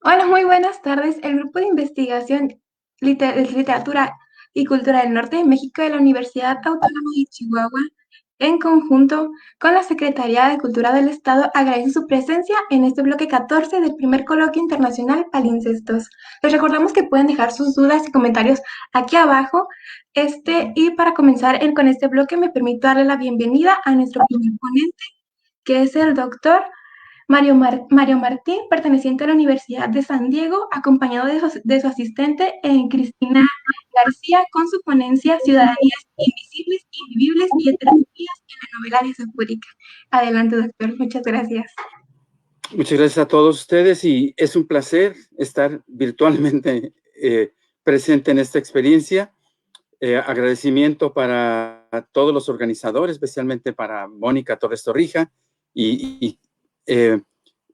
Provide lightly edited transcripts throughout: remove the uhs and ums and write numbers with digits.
Hola, muy buenas tardes. El Grupo de Investigación Literatura y Cultura del Norte de México de la Universidad Autónoma de Chihuahua, en conjunto con la Secretaría de Cultura del Estado, agradece su presencia en este bloque 14 del primer coloquio internacional Palincestos. Les recordamos que pueden dejar sus dudas y comentarios aquí abajo. Y para comenzar con este bloque, me permito darle la bienvenida a nuestro primer ponente, que es el doctor Mario Martín, perteneciente a la Universidad de San Diego, acompañado de su asistente Cristina García, con su ponencia Ciudadanías Invisibles, Invivibles y Heterotopías en la novela disafórica. Adelante, doctor. Muchas gracias. Muchas gracias a todos ustedes y es un placer estar virtualmente presente en esta experiencia. Agradecimiento para todos los organizadores, especialmente para Mónica Torres Torrija.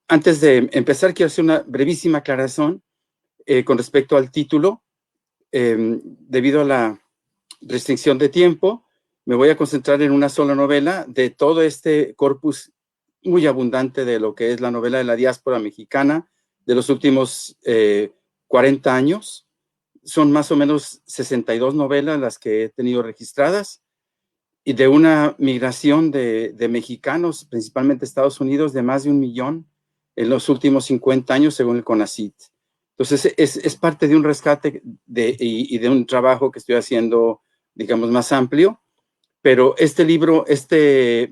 Antes de empezar, quiero hacer una brevísima aclaración con respecto al título. Debido a la restricción de tiempo, me voy a concentrar en una sola novela de todo este corpus muy abundante de lo que es la novela de la diáspora mexicana de los últimos 40 años. Son más o menos 62 novelas las que he tenido registradas y de una migración de mexicanos, principalmente Estados Unidos, de más de 1 millón en los últimos 50 años, según el CONACYT. Entonces, es parte de un rescate y de un trabajo que estoy haciendo, digamos, más amplio. Pero este libro, esta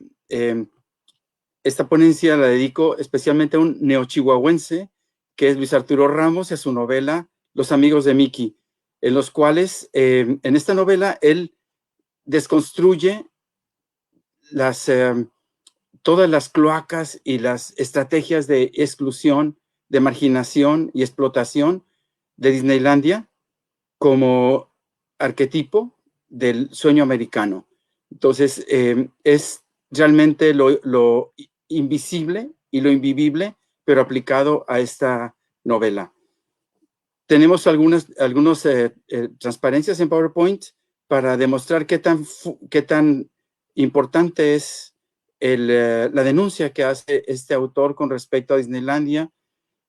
ponencia la dedico especialmente a un neochihuahuense, que es Luis Arturo Ramos, y a su novela Los amigos de Mickey, en los cuales, en esta novela, él desconstruye todas las cloacas y las estrategias de exclusión, de marginación y explotación de Disneylandia como arquetipo del sueño americano. Entonces, es realmente lo invisible y lo invivible, pero aplicado a esta novela. Tenemos algunas transparencias en PowerPoint para demostrar qué tan importante es la denuncia que hace este autor con respecto a Disneylandia.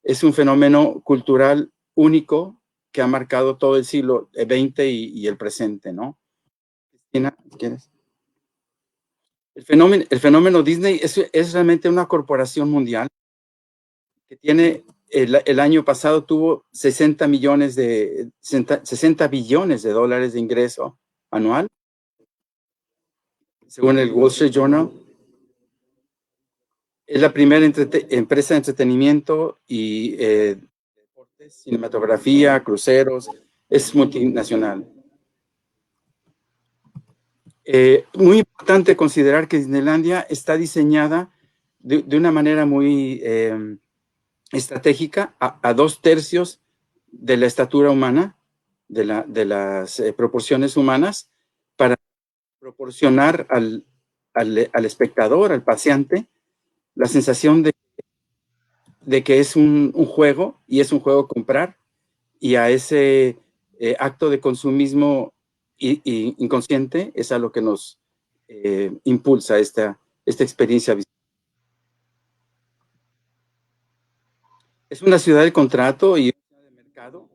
Es un fenómeno cultural único que ha marcado todo el siglo XX y el presente, ¿no? Cristina, ¿quieres? El fenómeno Disney es realmente una corporación mundial que tiene, el año pasado tuvo 60 billones de dólares de ingreso anual, según el Wall Street Journal. Es la primera empresa de entretenimiento y deportes, cinematografía, cruceros, es multinacional. Muy importante considerar que Disneylandia está diseñada de una manera muy estratégica a 2/3 de la estatura humana, de las proporciones humanas, para proporcionar al espectador, al paseante, la sensación de que es un juego, y es un juego comprar, y a ese acto de consumismo inconsciente es a lo que nos impulsa esta experiencia visual. Es una ciudad de contrato y una ciudad de mercado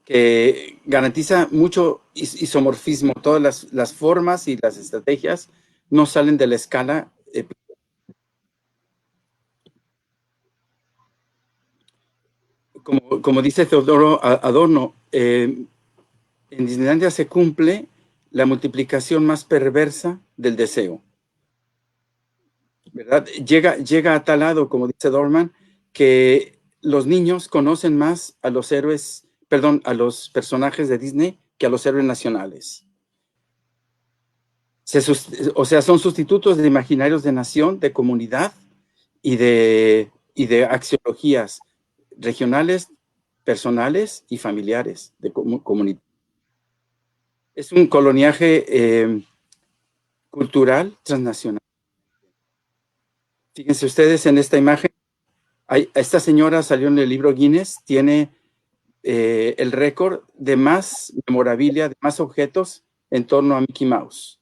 que garantiza mucho isomorfismo. Todas las formas y las estrategias no salen de la escala. Como dice Teodoro Adorno, en Disneylandia se cumple la multiplicación más perversa del deseo, ¿verdad? Llega a tal lado, como dice Dorman, que los niños conocen más a los héroes, perdón, a los personajes de Disney que a los héroes nacionales. O sea, son sustitutos de imaginarios de nación, de comunidad y de axiologías regionales, personales y familiares de comunidad. Es un coloniaje cultural transnacional. Fíjense ustedes en esta imagen. Esta señora salió en el libro Guinness, tiene el récord de más memorabilia, de más objetos en torno a Mickey Mouse.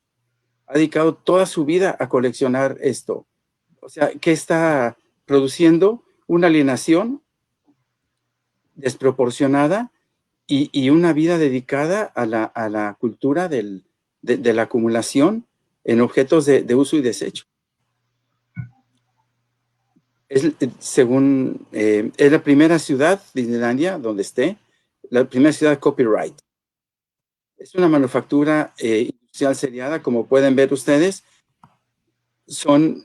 Ha dedicado toda su vida a coleccionar esto. O sea, ¿qué está produciendo? Una alienación desproporcionada y una vida dedicada a la cultura de la acumulación en objetos de uso y desecho. Es la primera ciudad, Disneylandia, donde esté, la primera ciudad copyright. Es una manufactura industrial seriada, como pueden ver ustedes. Son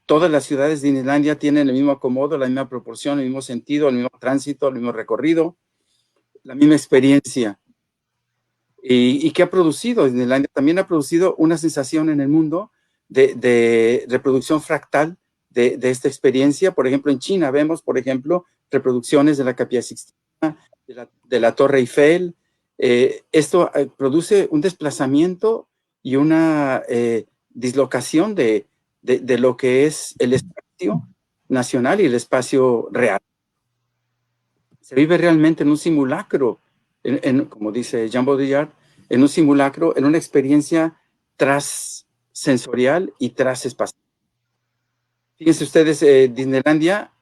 todas las ciudades de Disneylandia tienen el mismo acomodo, la misma proporción, el mismo sentido, el mismo tránsito, el mismo recorrido, la misma experiencia. ¿Y qué ha producido? Disneylandia también ha producido una sensación en el mundo de reproducción fractal de esta experiencia. Por ejemplo, en China vemos, por ejemplo, reproducciones de la Capilla Sixtina, de la Torre Eiffel. Esto produce un desplazamiento y una dislocación de lo que es el espacio nacional y el espacio real. Se vive realmente en un simulacro, como dice Jean Baudrillard, en un simulacro, en una experiencia transsensorial y transespacial. Fíjense ustedes, Disneylandia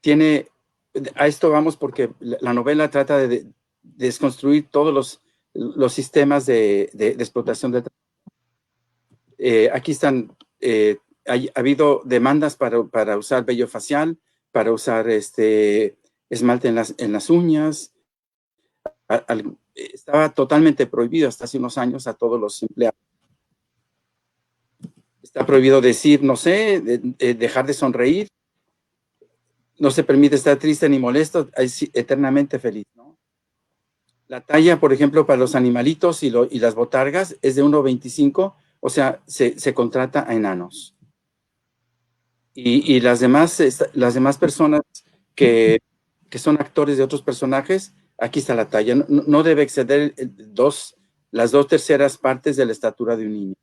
tiene, a esto vamos porque la novela trata de desconstruir todos los sistemas de explotación de aquí están, ha habido demandas para usar vello facial, para usar esmalte en las uñas. Estaba totalmente prohibido hasta hace unos años a todos los empleados. Está prohibido decir, no sé, dejar de sonreír. No se permite estar triste ni molesto, es eternamente feliz, ¿no? La talla, por ejemplo, para los animalitos y las botargas es de 1,25, o sea, se contrata a enanos. Y las demás personas que son actores de otros personajes, aquí está la talla. No debe exceder las 2/3 partes de la estatura de un niño.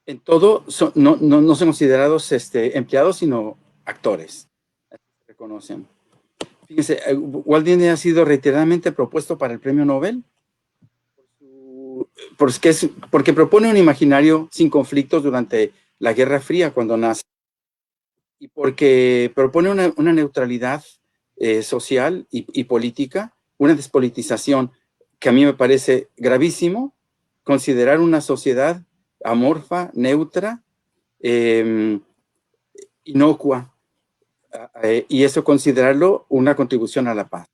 En todo, no son considerados empleados, sino actores. Así se reconocen. Fíjense, Walt Disney ha sido reiteradamente propuesto para el premio Nobel porque propone un imaginario sin conflictos durante la Guerra Fría cuando nace, y porque propone una neutralidad social y política, una despolitización que a mí me parece gravísimo, considerar una sociedad amorfa, neutra, inocua, y eso considerarlo una contribución a la paz.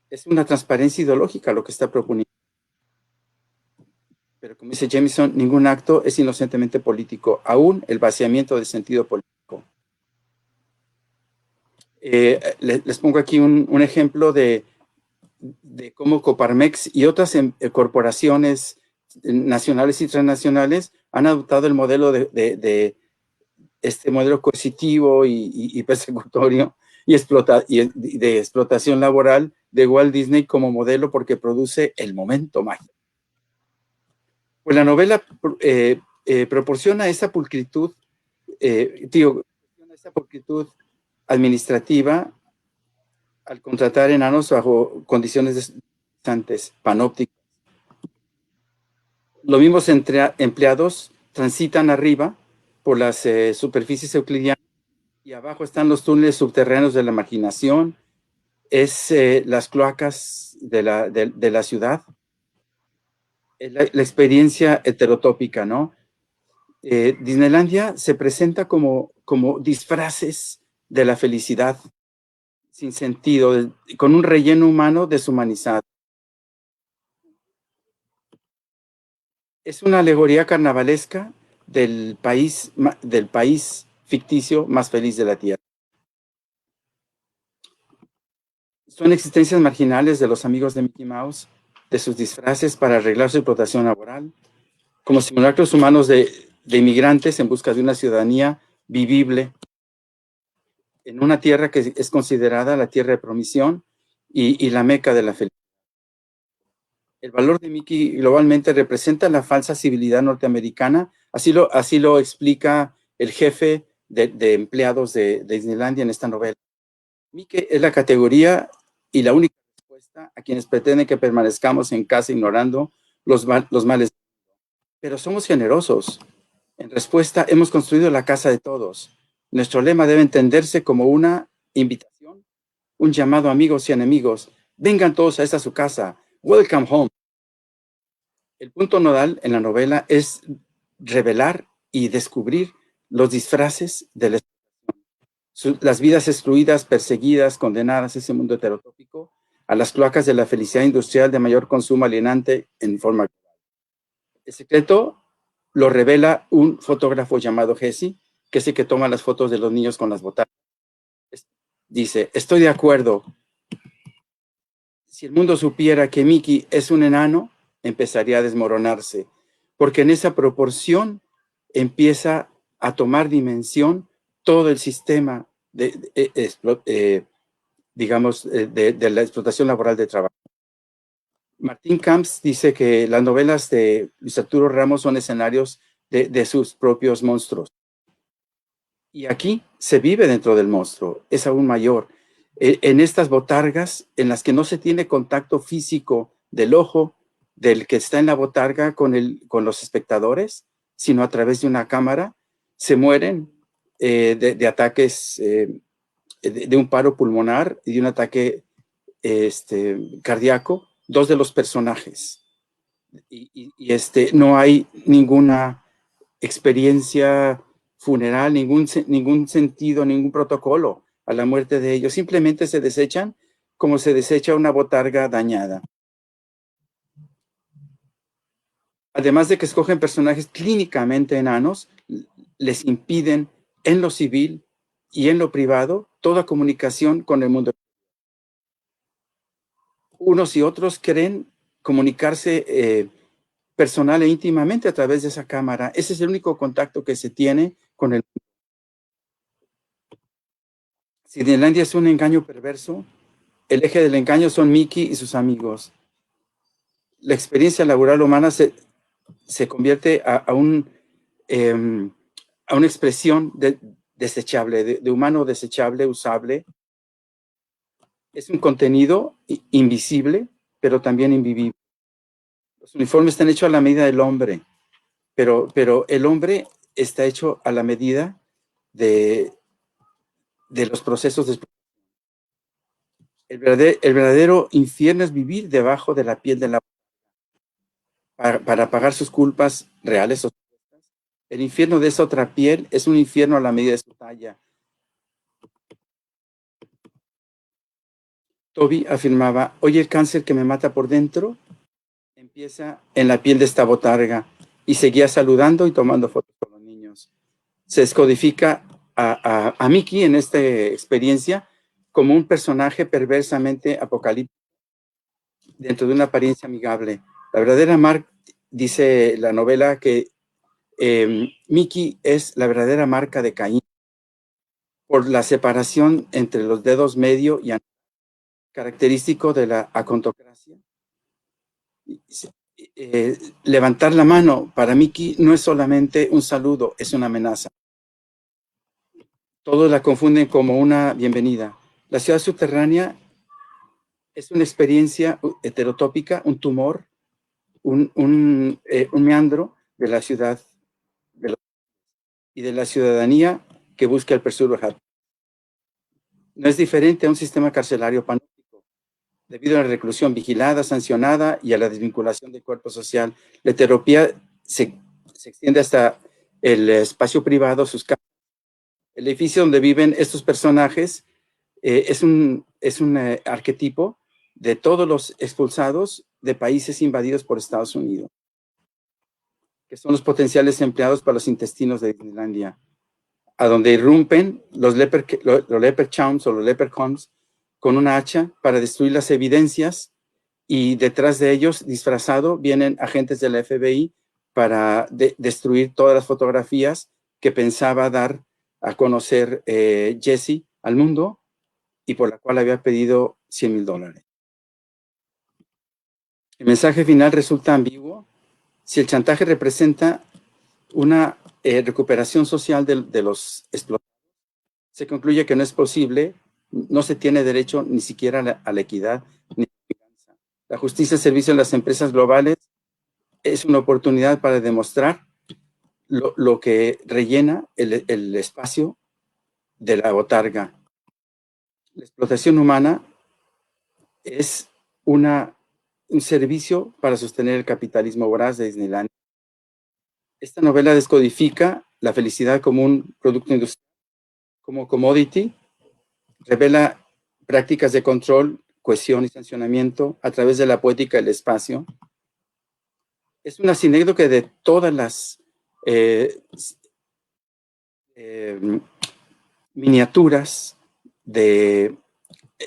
Es una transparencia ideológica lo que está proponiendo. Pero como dice Jameson, ningún acto es inocentemente político, aún el vaciamiento del sentido político. Les pongo aquí un ejemplo de cómo Coparmex y otras corporaciones nacionales y transnacionales han adoptado el modelo de este modelo coercitivo y persecutorio y de explotación laboral de Walt Disney como modelo porque produce el momento mágico. Pues la novela proporciona esa pulcritud, esa pulcritud administrativa al contratar enanos bajo condiciones panópticas. Los mismos empleados transitan arriba por las superficies euclidianas y abajo están los túneles subterráneos de la marginación, las cloacas de la ciudad. La experiencia heterotópica, ¿no? Disneylandia se presenta como disfraces de la felicidad sin sentido, con un relleno humano deshumanizado. Es una alegoría carnavalesca del país ficticio más feliz de la Tierra. Son existencias marginales de los amigos de Mickey Mouse, de sus disfraces para arreglar su explotación laboral, como simulacros humanos de inmigrantes en busca de una ciudadanía vivible en una tierra que es considerada la tierra de promisión y la meca de la felicidad. El valor de Mickey globalmente representa la falsa civilidad norteamericana, así lo explica el jefe de empleados de Disneylandia en esta novela. Mickey es la categoría y la única respuesta a quienes pretenden que permanezcamos en casa ignorando los males. Pero somos generosos. En respuesta, hemos construido la casa de todos, Nuestro lema debe entenderse como una invitación, un llamado a amigos y enemigos. Vengan todos a esta su casa. Welcome home. El punto nodal en la novela es revelar y descubrir los disfraces de las vidas excluidas, perseguidas, condenadas, ese mundo heterotópico, a las cloacas de la felicidad industrial de mayor consumo alienante en forma. El secreto lo revela un fotógrafo llamado Jesse, que es el que toma las fotos de los niños con las botas. Dice, estoy de acuerdo. Si el mundo supiera que Mickey es un enano, empezaría a desmoronarse, porque en esa proporción empieza a tomar dimensión todo el sistema de la explotación laboral de trabajo. Martín Camps dice que las novelas de Luis Arturo Ramos son escenarios de sus propios monstruos. Y aquí se vive dentro del monstruo, es aún mayor. En estas botargas en las que no se tiene contacto físico del ojo del que está en la botarga con los espectadores, sino a través de una cámara, se mueren de ataques, de un paro pulmonar y de un ataque cardíaco, dos de los personajes. No hay ninguna experiencia funeral, ningún sentido, ningún protocolo a la muerte de ellos. Simplemente se desechan como se desecha una botarga dañada. Además de que escogen personajes clínicamente enanos, les impiden en lo civil y en lo privado toda comunicación con el mundo. Unos y otros quieren comunicarse personal e íntimamente a través de esa cámara. Ese es el único contacto que se tiene con el mundo. Si Disneylandia es un engaño perverso, el eje del engaño son Mickey y sus amigos. La experiencia laboral humana se convierte a una expresión desechable, de humano desechable, usable. Es un contenido invisible, pero también invivible. Los uniformes están hechos a la medida del hombre, pero el hombre está hecho a la medida de los procesos de... El verdadero infierno es vivir debajo de la piel de la... Para pagar sus culpas reales. El infierno de esa otra piel es un infierno a la medida de su talla. Toby afirmaba, hoy el cáncer que me mata por dentro empieza en la piel de esta botarga, y seguía saludando y tomando fotos con los niños. Se descodifica a Mickey en esta experiencia como un personaje perversamente apocalíptico dentro de una apariencia amigable. La verdadera marca, dice la novela, que Mickey es la verdadera marca de Caín por la separación entre los dedos medio y anular, característico de la acontocracia. Levantar la mano para Mickey no es solamente un saludo, es una amenaza. Todos la confunden como una bienvenida. La ciudad subterránea es una experiencia heterotópica, un tumor, un meandro de la ciudad y de la ciudadanía que busca el pursuit of happiness. No es diferente a un sistema carcelario panóptico, debido a la reclusión vigilada, sancionada y a la desvinculación del cuerpo social. La heteropía se extiende hasta el espacio privado, sus casas. El edificio donde viven estos personajes es un arquetipo de todos los expulsados de países invadidos por Estados Unidos, que son los potenciales empleados para los intestinos de Disneylandia, a donde irrumpen los leprechauns o los leprechauns con una hacha para destruir las evidencias, y detrás de ellos, disfrazado, vienen agentes de la FBI para destruir todas las fotografías que pensaba dar a conocer Jesse al mundo, y por la cual había pedido $100,000. El mensaje final resulta ambiguo. Si el chantaje representa una recuperación social de los explotados, se concluye que no es posible, no se tiene derecho ni siquiera a la equidad ni a la venganza. La justicia al servicio de las empresas globales es una oportunidad para demostrar lo que rellena el espacio de la botarga. La explotación humana es un servicio para sostener el capitalismo voraz de Disneylandia. Esta novela descodifica la felicidad como un producto industrial, como commodity, revela prácticas de control, cohesión y sancionamiento a través de la poética del espacio. Es una sinécdoque de todas las miniaturas de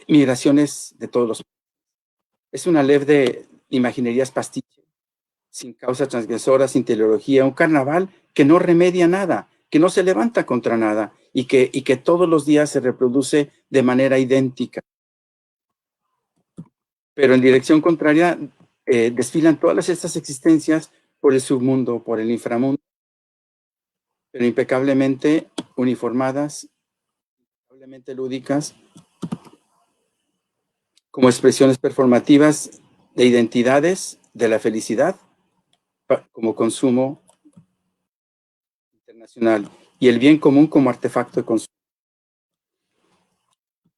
migraciones de todos los. Es una leve de imaginerías pastiche, sin causa transgresora, sin teleología, un carnaval que no remedia nada, que no se levanta contra nada y que todos los días se reproduce de manera idéntica. Pero en dirección contraria desfilan todas estas existencias por el submundo, por el inframundo, pero impecablemente uniformadas, impecablemente lúdicas, como expresiones performativas de identidades de la felicidad como consumo internacional y el bien común como artefacto de consumo.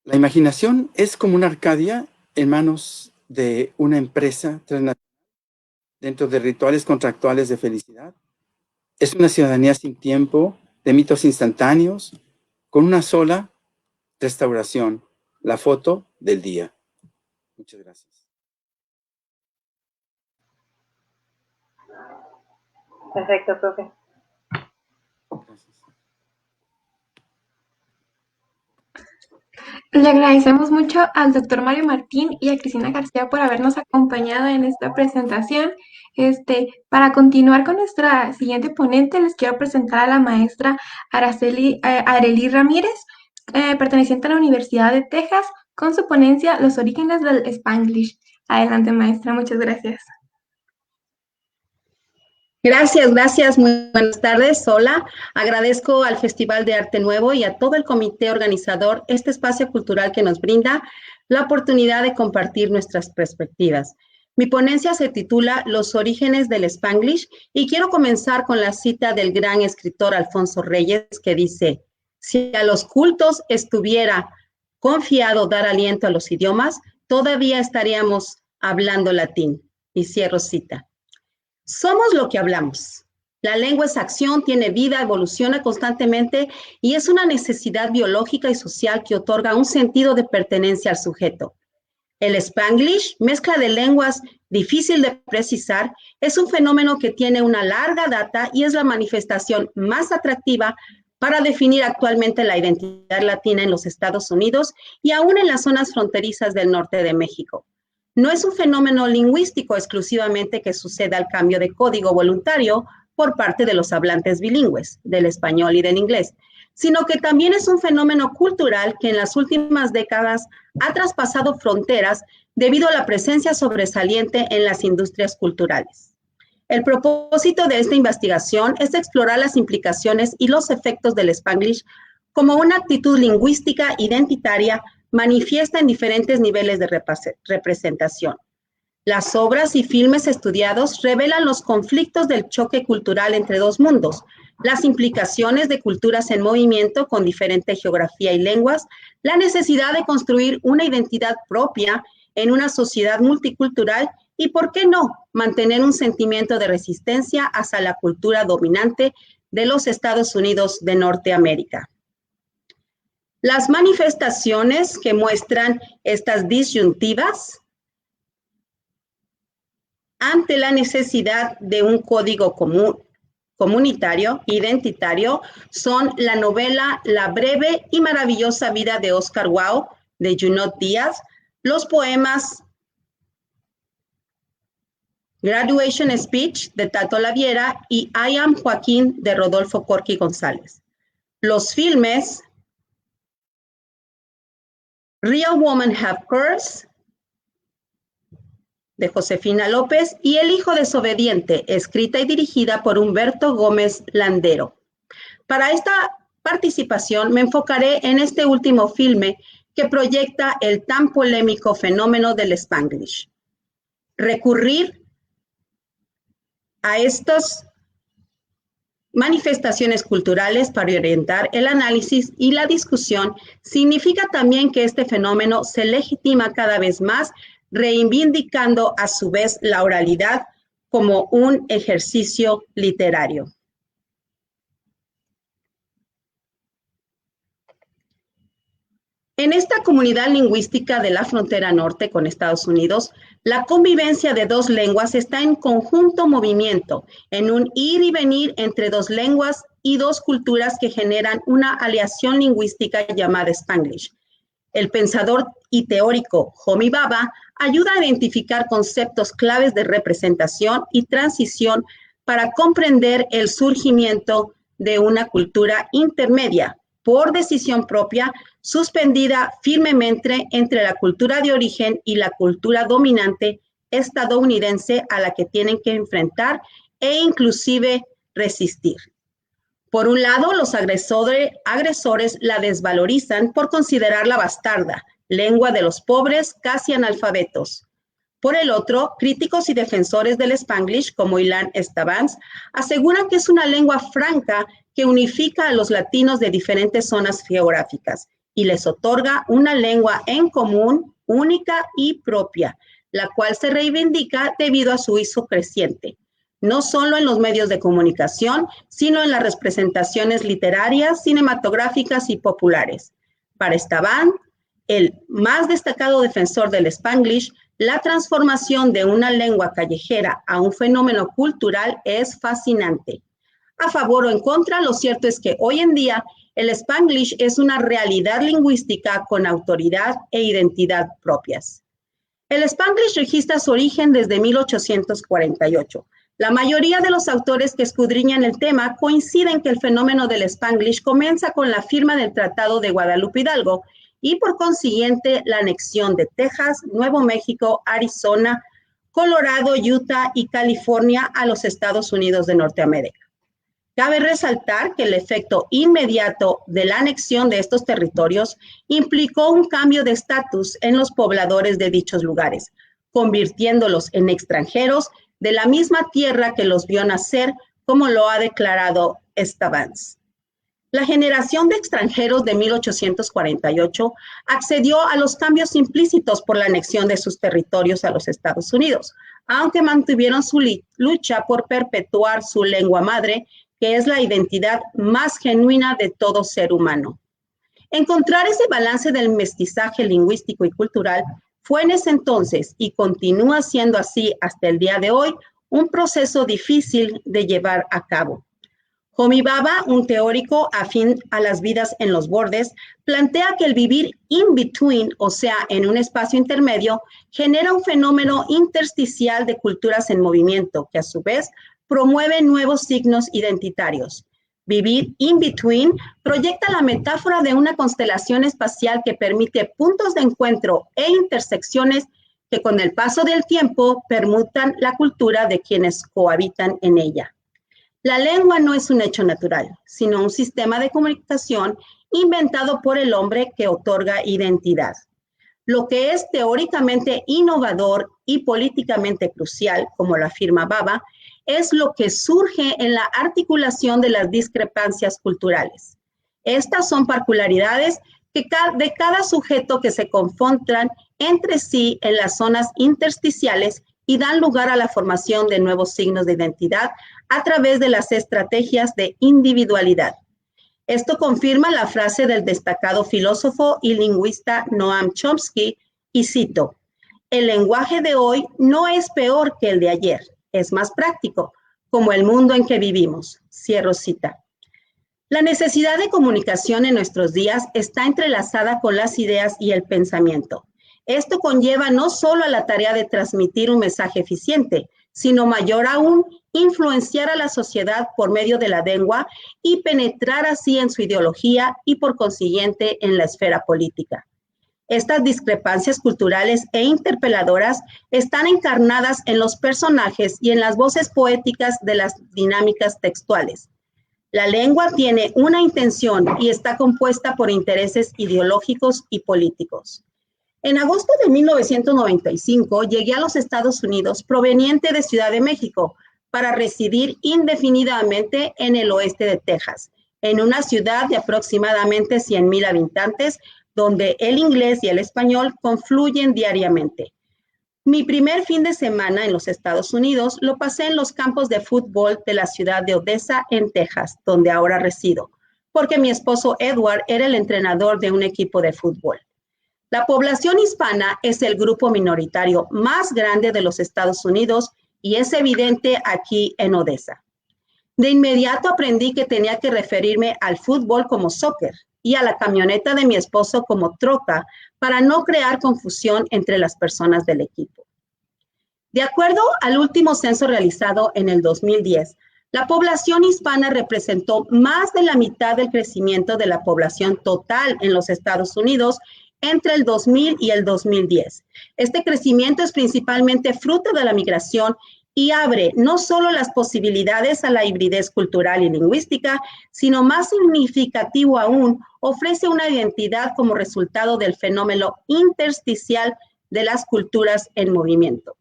La imaginación es como una Arcadia en manos de una empresa transnacional dentro de rituales contractuales de felicidad. Es una ciudadanía sin tiempo, de mitos instantáneos, con una sola restauración, la foto del día. Muchas gracias. Perfecto, profe. Gracias. Le agradecemos mucho al doctor Mario Martín y a Cristina García por habernos acompañado en esta presentación. Para continuar con nuestra siguiente ponente, les quiero presentar a la maestra Arely Ramírez, perteneciente a la Universidad de Texas, con su ponencia Los orígenes del Spanglish. Adelante, maestra, muchas gracias. Gracias, muy buenas tardes. Hola, agradezco al Festival de Arte Nuevo y a todo el comité organizador este espacio cultural que nos brinda la oportunidad de compartir nuestras perspectivas. Mi ponencia se titula Los orígenes del Spanglish y quiero comenzar con la cita del gran escritor Alfonso Reyes que dice: si a los cultos estuviera confiado dar aliento a los idiomas, todavía estaríamos hablando latín. Y cierro cita. Somos lo que hablamos. La lengua es acción, tiene vida, evoluciona constantemente y es una necesidad biológica y social que otorga un sentido de pertenencia al sujeto. El Spanglish, mezcla de lenguas difícil de precisar, es un fenómeno que tiene una larga data y es la manifestación más atractiva para definir actualmente la identidad latina en los Estados Unidos y aún en las zonas fronterizas del norte de México. No es un fenómeno lingüístico exclusivamente que suceda al cambio de código voluntario por parte de los hablantes bilingües, del español y del inglés, sino que también es un fenómeno cultural que en las últimas décadas ha traspasado fronteras debido a la presencia sobresaliente en las industrias culturales. El propósito de esta investigación es explorar las implicaciones y los efectos del Spanglish como una actitud lingüística identitaria manifiesta en diferentes niveles de representación. Las obras y filmes estudiados revelan los conflictos del choque cultural entre dos mundos, las implicaciones de culturas en movimiento con diferente geografía y lenguas, la necesidad de construir una identidad propia en una sociedad multicultural y, ¿por qué no?, mantener un sentimiento de resistencia hacia la cultura dominante de los Estados Unidos de Norteamérica. Las manifestaciones que muestran estas disyuntivas ante la necesidad de un código comunitario, identitario, son la novela La breve y maravillosa vida de Oscar Wilde, de Junot Díaz, los poemas Graduation Speech, de Tato Laviera, y I Am Joaquín, de Rodolfo Corqui González. Los filmes Real Women Have Curves, de Josefina López, y El hijo desobediente, escrita y dirigida por Humberto Gómez Landero. Para esta participación me enfocaré en este último filme que proyecta el tan polémico fenómeno del Spanglish. Recurrir a estos manifestaciones culturales para orientar el análisis y la discusión, significa también que este fenómeno se legitima cada vez más, reivindicando a su vez la oralidad como un ejercicio literario. En esta comunidad lingüística de la frontera norte con Estados Unidos, la convivencia de dos lenguas está en conjunto movimiento, en un ir y venir entre dos lenguas y dos culturas que generan una aleación lingüística llamada Spanglish. El pensador y teórico Homi Bhabha ayuda a identificar conceptos claves de representación y transición para comprender el surgimiento de una cultura intermedia, por decisión propia, suspendida firmemente entre la cultura de origen y la cultura dominante estadounidense a la que tienen que enfrentar e inclusive resistir. Por un lado, los agresores la desvalorizan por considerarla bastarda, lengua de los pobres casi analfabetos. Por el otro, críticos y defensores del Spanglish, como Ilan Esteban, aseguran que es una lengua franca que unifica a los latinos de diferentes zonas geográficas y les otorga una lengua en común, única y propia, la cual se reivindica debido a su uso creciente, no solo en los medios de comunicación, sino en las representaciones literarias, cinematográficas y populares. Para Esteban, el más destacado defensor del Spanglish, la transformación de una lengua callejera a un fenómeno cultural es fascinante. A favor o en contra, lo cierto es que hoy en día el Spanglish es una realidad lingüística con autoridad e identidad propias. El Spanglish registra su origen desde 1848. La mayoría de los autores que escudriñan el tema coinciden que el fenómeno del Spanglish comienza con la firma del Tratado de Guadalupe Hidalgo y por consiguiente la anexión de Texas, Nuevo México, Arizona, Colorado, Utah y California a los Estados Unidos de Norteamérica. Cabe resaltar que el efecto inmediato de la anexión de estos territorios implicó un cambio de estatus en los pobladores de dichos lugares, convirtiéndolos en extranjeros de la misma tierra que los vio nacer, como lo ha declarado Esteban. La generación de extranjeros de 1848 accedió a los cambios implícitos por la anexión de sus territorios a los Estados Unidos, aunque mantuvieron su lucha por perpetuar su lengua madre, que es la identidad más genuina de todo ser humano. Encontrar ese balance del mestizaje lingüístico y cultural fue en ese entonces, y continúa siendo así hasta el día de hoy, un proceso difícil de llevar a cabo. Homi Bhabha, un teórico afín a las vidas en los bordes, plantea que el vivir in between, o sea, en un espacio intermedio, genera un fenómeno intersticial de culturas en movimiento, que a su vez promueve nuevos signos identitarios. Vivir in between proyecta la metáfora de una constelación espacial que permite puntos de encuentro e intersecciones que con el paso del tiempo permutan la cultura de quienes cohabitan en ella. La lengua no es un hecho natural, sino un sistema de comunicación inventado por el hombre que otorga identidad. Lo que es teóricamente innovador y políticamente crucial, como lo afirma Bhabha, es lo que surge en la articulación de las discrepancias culturales. Estas son particularidades de cada sujeto que se confrontan entre sí en las zonas intersticiales y dan lugar a la formación de nuevos signos de identidad a través de las estrategias de individualidad. Esto confirma la frase del destacado filósofo y lingüista Noam Chomsky, y cito: "El lenguaje de hoy no es peor que el de ayer, es más práctico, como el mundo en que vivimos". Cierro cita. La necesidad de comunicación en nuestros días está entrelazada con las ideas y el pensamiento. Esto conlleva no solo a la tarea de transmitir un mensaje eficiente, sino mayor aún, influenciar a la sociedad por medio de la lengua y penetrar así en su ideología y por consiguiente en la esfera política. Estas discrepancias culturales e interpeladoras están encarnadas en los personajes y en las voces poéticas de las dinámicas textuales. La lengua tiene una intención y está compuesta por intereses ideológicos y políticos. En agosto de 1995 llegué a los Estados Unidos proveniente de Ciudad de México para residir indefinidamente en el oeste de Texas, en una ciudad de aproximadamente 100,000 habitantes, donde el inglés y el español confluyen diariamente. Mi primer fin de semana en los Estados Unidos lo pasé en los campos de fútbol de la ciudad de Odessa, en Texas, donde ahora resido, porque mi esposo Edward era el entrenador de un equipo de fútbol. La población hispana es el grupo minoritario más grande de los Estados Unidos y es evidente aquí en Odessa. De inmediato aprendí que tenía que referirme al fútbol como soccer y a la camioneta de mi esposo como troca para no crear confusión entre las personas del equipo. De acuerdo al último censo realizado en el 2010, la población hispana representó más de la mitad del crecimiento de la población total en los Estados Unidos entre el 2000 y el 2010. Este crecimiento es principalmente fruto de la migración y abre no solo las posibilidades a la hibridez cultural y lingüística, sino más significativo aún, ofrece una identidad como resultado del fenómeno intersticial de las culturas en movimiento.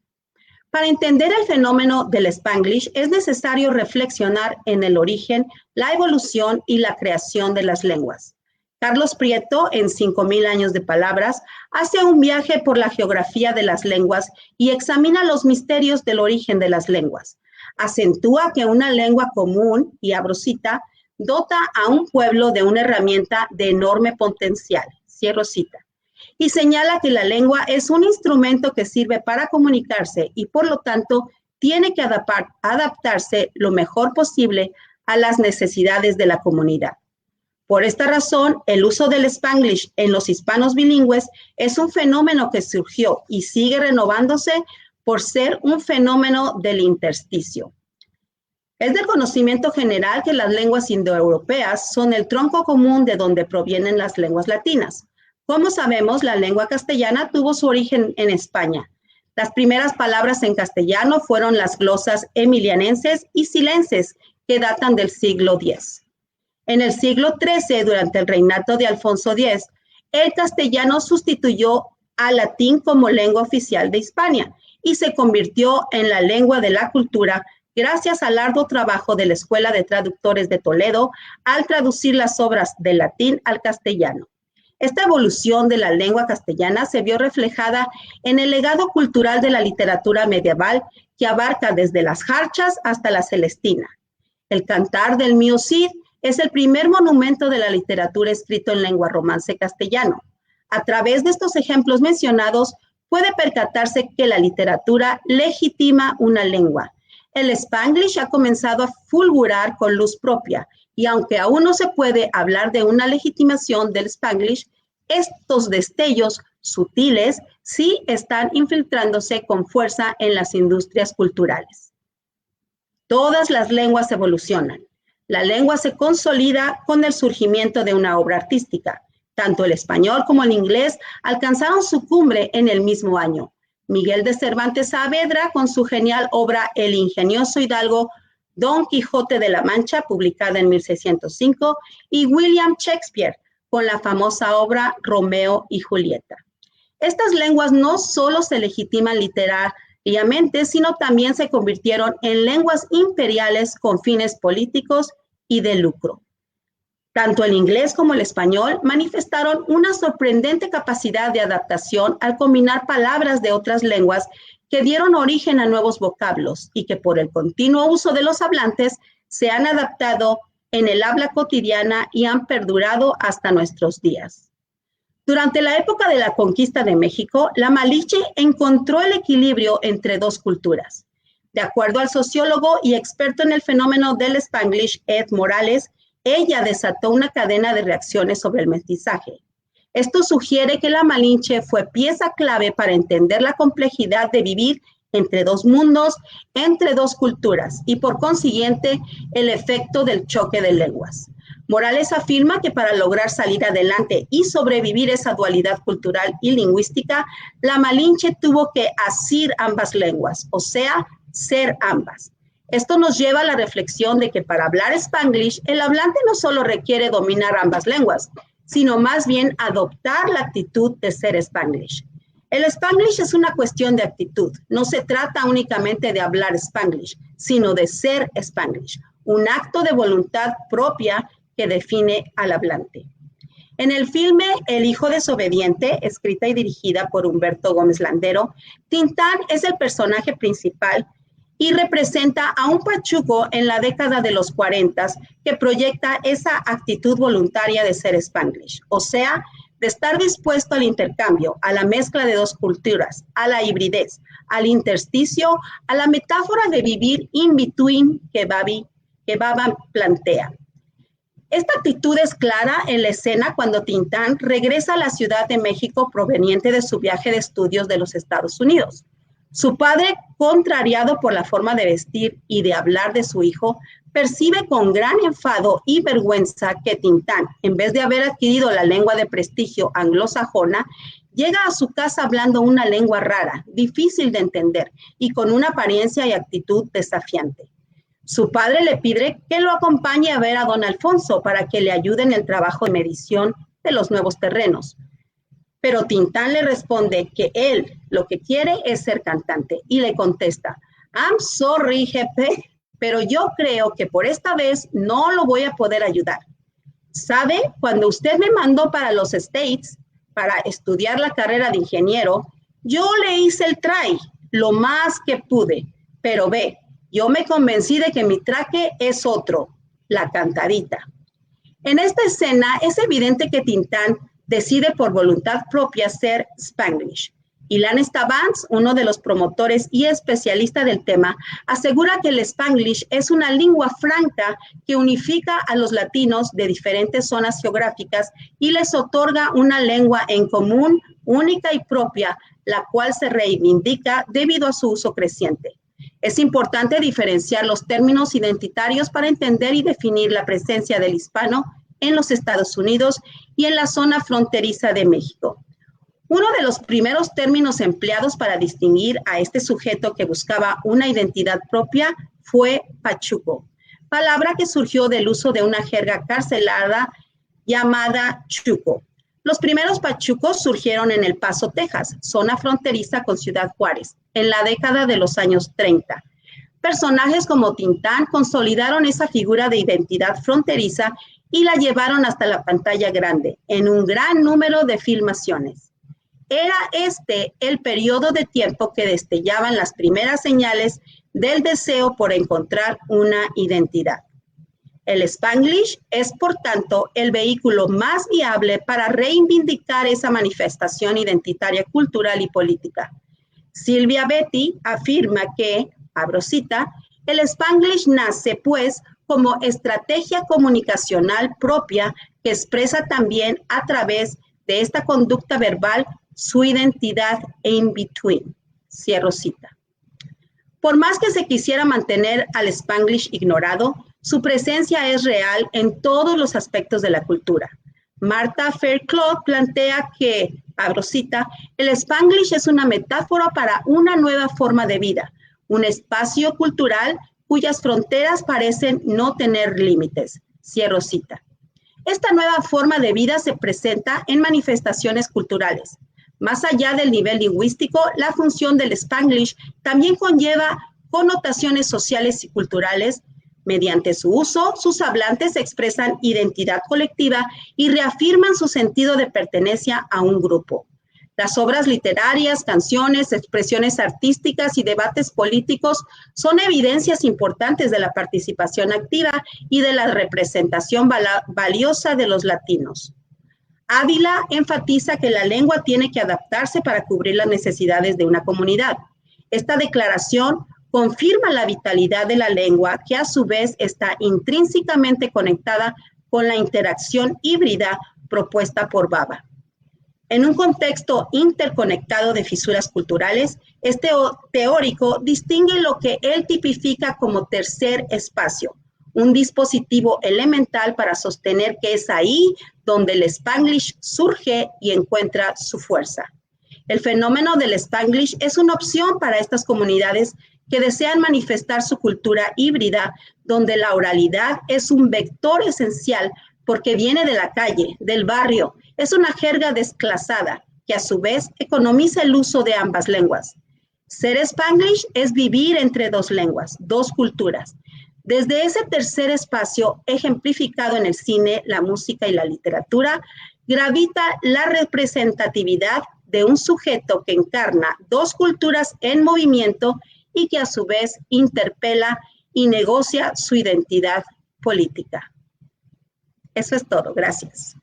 Para entender el fenómeno del Spanglish es necesario reflexionar en el origen, la evolución y la creación de las lenguas. Carlos Prieto, en 5,000 años de palabras, hace un viaje por la geografía de las lenguas y examina los misterios del origen de las lenguas. Acentúa que una lengua común, y abro cita, dota a un pueblo de una herramienta de enorme potencial, cierro cita, y señala que la lengua es un instrumento que sirve para comunicarse y por lo tanto tiene que adaptarse lo mejor posible a las necesidades de la comunidad. Por esta razón, el uso del Spanglish en los hispanos bilingües es un fenómeno que surgió y sigue renovándose por ser un fenómeno del intersticio. Es de conocimiento general que las lenguas indoeuropeas son el tronco común de donde provienen las lenguas latinas. Como sabemos, la lengua castellana tuvo su origen en España. Las primeras palabras en castellano fueron las glosas emilianenses y silenses, que datan del siglo X. En el siglo XIII, durante el reinado de Alfonso X, el castellano sustituyó al latín como lengua oficial de Hispania y se convirtió en la lengua de la cultura gracias al arduo trabajo de la Escuela de Traductores de Toledo al traducir las obras del latín al castellano. Esta evolución de la lengua castellana se vio reflejada en el legado cultural de la literatura medieval que abarca desde las jarchas hasta la celestina. El Cantar del Mío Cid es el primer monumento de la literatura escrito en lengua romance castellano. A través de estos ejemplos mencionados, puede percatarse que la literatura legitima una lengua. El Spanglish ha comenzado a fulgurar con luz propia, y aunque aún no se puede hablar de una legitimación del Spanglish, estos destellos sutiles sí están infiltrándose con fuerza en las industrias culturales. Todas las lenguas evolucionan. La lengua se consolida con el surgimiento de una obra artística. Tanto el español como el inglés alcanzaron su cumbre en el mismo año. Miguel de Cervantes Saavedra, con su genial obra El ingenioso hidalgo Don Quijote de la Mancha, publicada en 1605, y William Shakespeare, con la famosa obra Romeo y Julieta. Estas lenguas no solo se legitiman literariamente, sino también se convirtieron en lenguas imperiales con fines políticos y de lucro. Tanto el inglés como el español manifestaron una sorprendente capacidad de adaptación al combinar palabras de otras lenguas que dieron origen a nuevos vocablos y que por el continuo uso de los hablantes se han adaptado en el habla cotidiana y han perdurado hasta nuestros días. Durante la época de la conquista de México, la Malinche encontró el equilibrio entre dos culturas. De acuerdo al sociólogo y experto en el fenómeno del Spanglish, Ed Morales, ella desató una cadena de reacciones sobre el mestizaje. Esto sugiere que la Malinche fue pieza clave para entender la complejidad de vivir entre dos mundos, entre dos culturas, y por consiguiente, el efecto del choque de lenguas. Morales afirma que para lograr salir adelante y sobrevivir esa dualidad cultural y lingüística, la Malinche tuvo que asir ambas lenguas, o sea, ser ambas. Esto nos lleva a la reflexión de que para hablar Spanglish, el hablante no solo requiere dominar ambas lenguas, sino más bien adoptar la actitud de ser Spanglish. El Spanglish es una cuestión de actitud. No se trata únicamente de hablar Spanglish, sino de ser Spanglish, un acto de voluntad propia que define al hablante. En el filme El hijo desobediente, escrita y dirigida por Humberto Gómez Landero, Tintán es el personaje principal y representa a un pachuco en la década de los 40 que proyecta esa actitud voluntaria de ser Spanglish, o sea, de estar dispuesto al intercambio, a la mezcla de dos culturas, a la hibridez, al intersticio, a la metáfora de vivir in between que Baba plantea. Esta actitud es clara en la escena cuando Tintán regresa a la Ciudad de México proveniente de su viaje de estudios de los Estados Unidos. Su padre, contrariado por la forma de vestir y de hablar de su hijo, percibe con gran enfado y vergüenza que Tintán, en vez de haber adquirido la lengua de prestigio anglosajona, llega a su casa hablando una lengua rara, difícil de entender y con una apariencia y actitud desafiante. Su padre le pide que lo acompañe a ver a don Alfonso para que le ayude en el trabajo de medición de los nuevos terrenos. Pero Tintán le responde que él lo que quiere es ser cantante y le contesta, I'm sorry, jefe, pero yo creo que por esta vez no lo voy a poder ayudar. ¿Sabe? Cuando usted me mandó para los States para estudiar la carrera de ingeniero, yo le hice el try lo más que pude, pero ve, yo me convencí de que mi traque es otro, la cantadita. En esta escena es evidente que Tintán decide por voluntad propia ser Spanglish. Ilan Stavans, uno de los promotores y especialista del tema, asegura que el Spanglish es una lengua franca que unifica a los latinos de diferentes zonas geográficas y les otorga una lengua en común, única y propia, la cual se reivindica debido a su uso creciente. Es importante diferenciar los términos identitarios para entender y definir la presencia del hispano en los Estados Unidos y en la zona fronteriza de México. Uno de los primeros términos empleados para distinguir a este sujeto que buscaba una identidad propia fue pachuco, palabra que surgió del uso de una jerga carcelada llamada chuco. Los primeros pachucos surgieron en El Paso, Texas, zona fronteriza con Ciudad Juárez, en la década de los años 30. Personajes como Tintán consolidaron esa figura de identidad fronteriza y la llevaron hasta la pantalla grande, en un gran número de filmaciones. Era este el periodo de tiempo que destellaban las primeras señales del deseo por encontrar una identidad. El Spanglish es, por tanto, el vehículo más viable para reivindicar esa manifestación identitaria cultural y política. Silvia Betti afirma que, abro cita, el Spanglish nace, pues, como estrategia comunicacional propia que expresa también a través de esta conducta verbal su identidad in between. Cierro cita. Por más que se quisiera mantener al Spanglish ignorado, su presencia es real en todos los aspectos de la cultura. Martha Fairclough plantea que, abro cita, el Spanglish es una metáfora para una nueva forma de vida, un espacio cultural cuyas fronteras parecen no tener límites. Cierro cita. Esta nueva forma de vida se presenta en manifestaciones culturales. Más allá del nivel lingüístico, la función del Spanglish también conlleva connotaciones sociales y culturales. Mediante su uso, sus hablantes expresan identidad colectiva y reafirman su sentido de pertenencia a un grupo. Las obras literarias, canciones, expresiones artísticas y debates políticos son evidencias importantes de la participación activa y de la representación valiosa de los latinos. Ávila enfatiza que la lengua tiene que adaptarse para cubrir las necesidades de una comunidad. Esta declaración confirma la vitalidad de la lengua, que a su vez está intrínsecamente conectada con la interacción híbrida propuesta por Baba. En un contexto interconectado de fisuras culturales, este teórico distingue lo que él tipifica como tercer espacio, un dispositivo elemental para sostener que es ahí donde el Spanglish surge y encuentra su fuerza. El fenómeno del Spanglish es una opción para estas comunidades que desean manifestar su cultura híbrida, donde la oralidad es un vector esencial porque viene de la calle, del barrio, es una jerga desclasada, que a su vez economiza el uso de ambas lenguas. Ser Spanglish es vivir entre dos lenguas, dos culturas. Desde ese tercer espacio, ejemplificado en el cine, la música y la literatura, gravita la representatividad de un sujeto que encarna dos culturas en movimiento y que a su vez interpela y negocia su identidad política. Eso es todo. Gracias.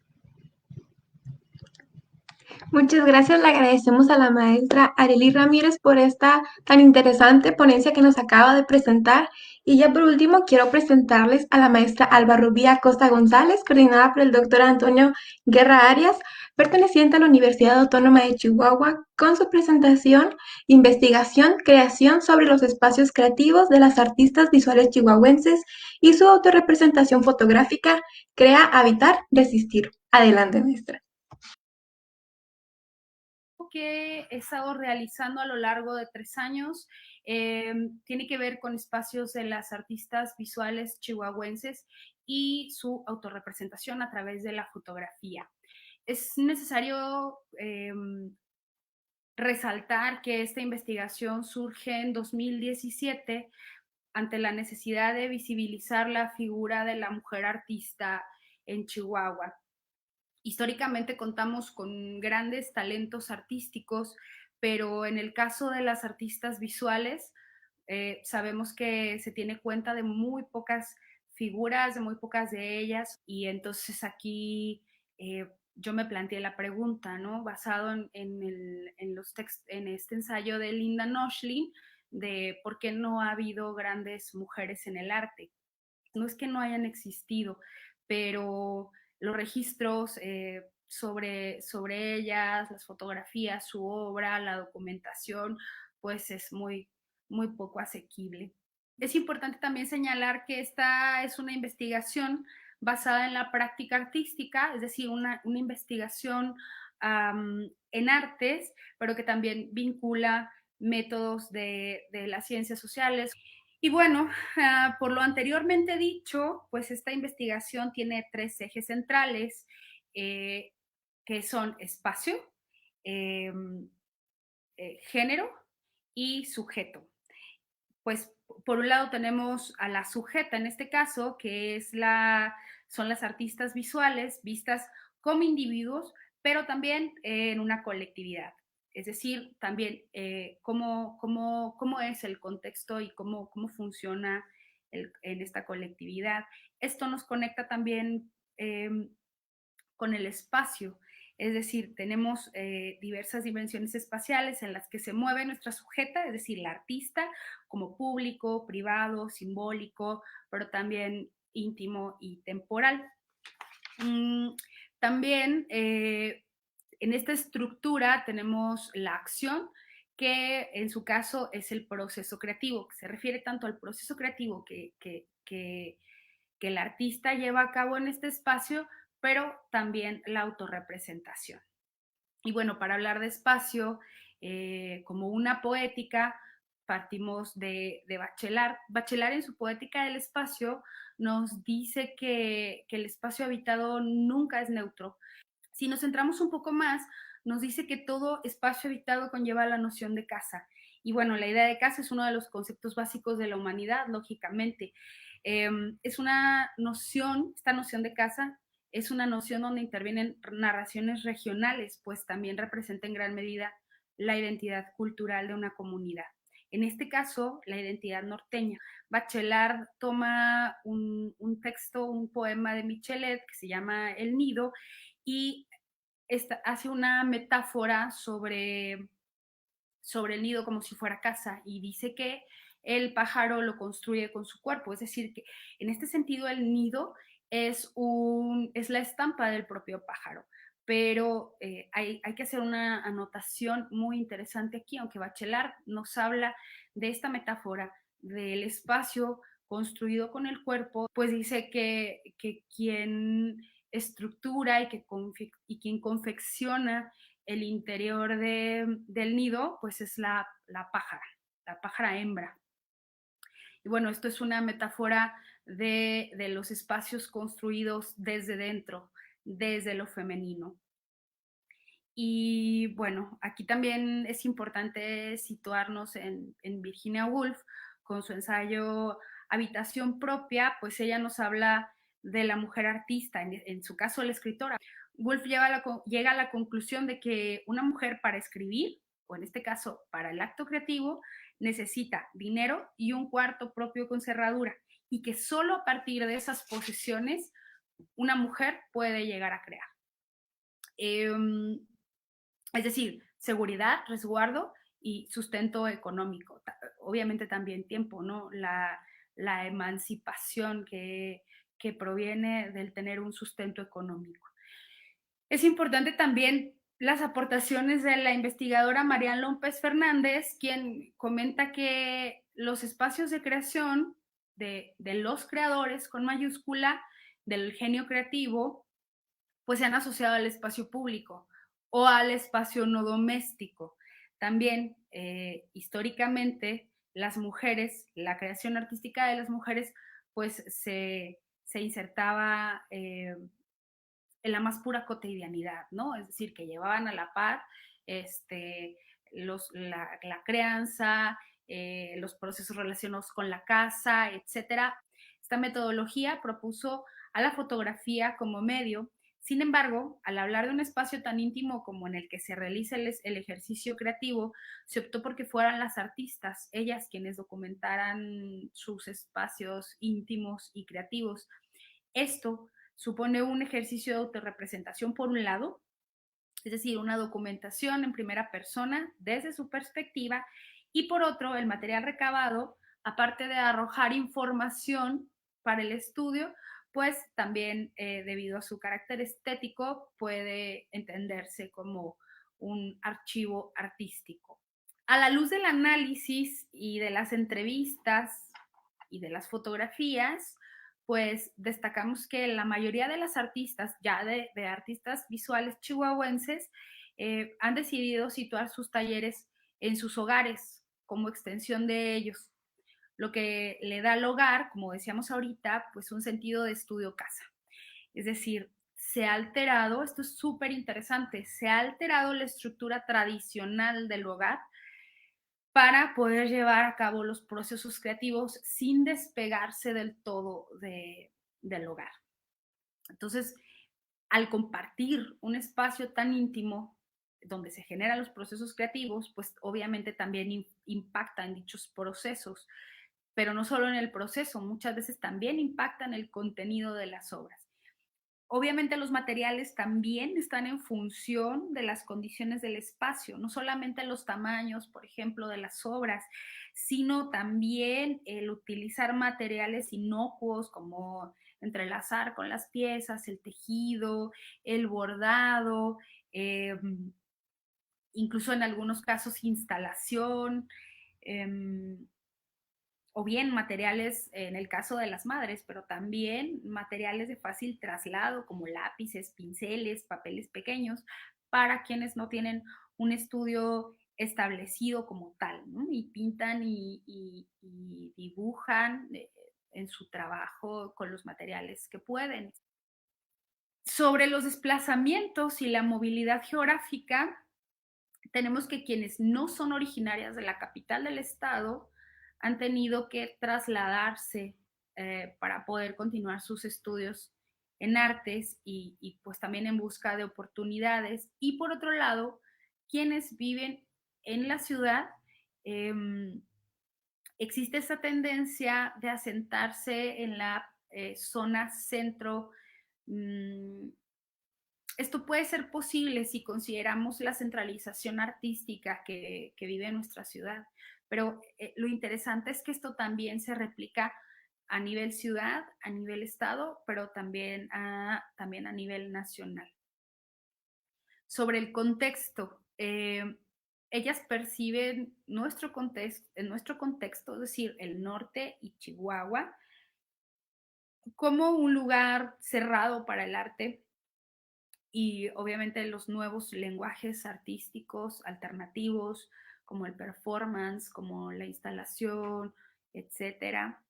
Muchas gracias. Le agradecemos a la maestra Arely Ramírez por esta tan interesante ponencia que nos acaba de presentar. Y ya por último, quiero presentarles a la maestra Alba Rubía Costa González, coordinada por el doctor Antonio Guerra Arias, perteneciente a la Universidad Autónoma de Chihuahua, con su presentación Investigación, creación sobre los espacios creativos de las artistas visuales chihuahuenses y su autorrepresentación fotográfica, Crea, Habitar, Resistir. Adelante, maestra. Que he estado realizando a lo largo de 3 años tiene que ver con espacios de las artistas visuales chihuahuenses y su autorrepresentación a través de la fotografía. Es necesario resaltar que esta investigación surge en 2017 ante la necesidad de visibilizar la figura de la mujer artista en Chihuahua. Históricamente contamos con grandes talentos artísticos, pero en el caso de las artistas visuales, sabemos que se tiene cuenta de muy pocas figuras, de muy pocas de ellas, y entonces aquí yo me planteé la pregunta, ¿no? Basado en este ensayo de Linda Noslin, de por qué no ha habido grandes mujeres en el arte. No es que no hayan existido, pero los registros sobre ellas, las fotografías, su obra, la documentación, pues es muy poco asequible. Es importante también señalar que esta es una investigación basada en la práctica artística, es decir, una investigación en artes, pero que también vincula métodos de las ciencias sociales. Y bueno, por lo anteriormente dicho, pues esta investigación tiene 3 ejes centrales, que son espacio, género y sujeto. Pues por un lado tenemos a la sujeta en este caso, que son las artistas visuales vistas como individuos, pero también en una colectividad. Es decir, también cómo es el contexto y cómo funciona en esta colectividad. Esto nos conecta también con el espacio, es decir, tenemos diversas dimensiones espaciales en las que se mueve nuestra sujeta, es decir, la artista, como público, privado, simbólico, pero también íntimo y temporal. También en esta estructura tenemos la acción, que en su caso es el proceso creativo, que se refiere tanto al proceso creativo que el artista lleva a cabo en este espacio, pero también la autorrepresentación. Y bueno, para hablar de espacio, como una poética, partimos de Bachelard. Bachelard en su poética del espacio nos dice que el espacio habitado nunca es neutro. Si nos centramos un poco más, nos dice que todo espacio habitado conlleva la noción de casa. Y bueno, la idea de casa es uno de los conceptos básicos de la humanidad, lógicamente. Es una noción, esta noción de casa es una noción donde intervienen narraciones regionales, pues también representa en gran medida la identidad cultural de una comunidad. En este caso, la identidad norteña. Bachelard toma un texto, un poema de Michelet que se llama El Nido y hace una metáfora sobre el nido como si fuera casa y dice que el pájaro lo construye con su cuerpo, es decir, que en este sentido el nido es la estampa del propio pájaro, pero hay que hacer una anotación muy interesante aquí, aunque Bachelard nos habla de esta metáfora del espacio construido con el cuerpo, pues dice que quien estructura y quien confecciona el interior del nido, pues es la pájara hembra. Y bueno, esto es una metáfora de los espacios construidos desde dentro, desde lo femenino. Y bueno, aquí también es importante situarnos en Virginia Woolf con su ensayo Habitación propia, pues ella nos habla de la mujer artista, en su caso la escritora. Woolf llega a la conclusión de que una mujer para escribir, o en este caso para el acto creativo, necesita dinero y un cuarto propio con cerradura, y que solo a partir de esas posiciones una mujer puede llegar a crear. Es decir, seguridad, resguardo y sustento económico. Obviamente también tiempo, ¿no? La emancipación que proviene del tener un sustento económico. Es importante también las aportaciones de la investigadora Marian López Fernández, quien comenta que los espacios de creación de los creadores con mayúscula del genio creativo, pues se han asociado al espacio público o al espacio no doméstico. También, históricamente, las mujeres, la creación artística de las mujeres, pues se insertaba en la más pura cotidianidad, ¿no? Es decir, que llevaban a la par la crianza, los procesos relacionados con la casa, etcétera. Esta metodología propuso a la fotografía como medio. Sin embargo, al hablar de un espacio tan íntimo como en el que se realiza el ejercicio creativo, se optó porque fueran las artistas, ellas quienes documentaran sus espacios íntimos y creativos. Esto supone un ejercicio de autorrepresentación por un lado, es decir, una documentación en primera persona desde su perspectiva, y por otro, el material recabado, aparte de arrojar información para el estudio, pues también debido a su carácter estético puede entenderse como un archivo artístico. A la luz del análisis y de las entrevistas y de las fotografías, pues destacamos que la mayoría de las artistas, ya de artistas visuales chihuahuenses, han decidido situar sus talleres en sus hogares como extensión de ellos, lo que le da al hogar, como decíamos ahorita, pues un sentido de estudio-casa. Es decir, se ha alterado, esto es súper interesante, se ha alterado la estructura tradicional del hogar para poder llevar a cabo los procesos creativos sin despegarse del todo del hogar. Entonces, al compartir un espacio tan íntimo donde se generan los procesos creativos, pues obviamente también impacta en dichos procesos, pero no solo en el proceso, muchas veces también impacta en el contenido de las obras. Obviamente los materiales también están en función de las condiciones del espacio, no solamente los tamaños, por ejemplo, de las obras, sino también el utilizar materiales inocuos como entrelazar con las piezas, el tejido, el bordado, incluso en algunos casos instalación, o bien materiales en el caso de las madres, pero también materiales de fácil traslado como lápices, pinceles, papeles pequeños, para quienes no tienen un estudio establecido como tal, ¿no? Y pintan y dibujan en su trabajo con los materiales que pueden. Sobre los desplazamientos y la movilidad geográfica, tenemos que quienes no son originarias de la capital del estado han tenido que trasladarse para poder continuar sus estudios en artes y pues también en busca de oportunidades. Y por otro lado, quienes viven en la ciudad, existe esa tendencia de asentarse en la zona centro. Esto puede ser posible si consideramos la centralización artística que vive nuestra ciudad, pero lo interesante es que esto también se replica a nivel ciudad, a nivel estado, pero también a nivel nacional. Sobre el contexto, ellas perciben nuestro contexto, es decir, el norte y Chihuahua, como un lugar cerrado para el arte, y obviamente los nuevos lenguajes artísticos alternativos, como el performance, como la instalación, etcétera,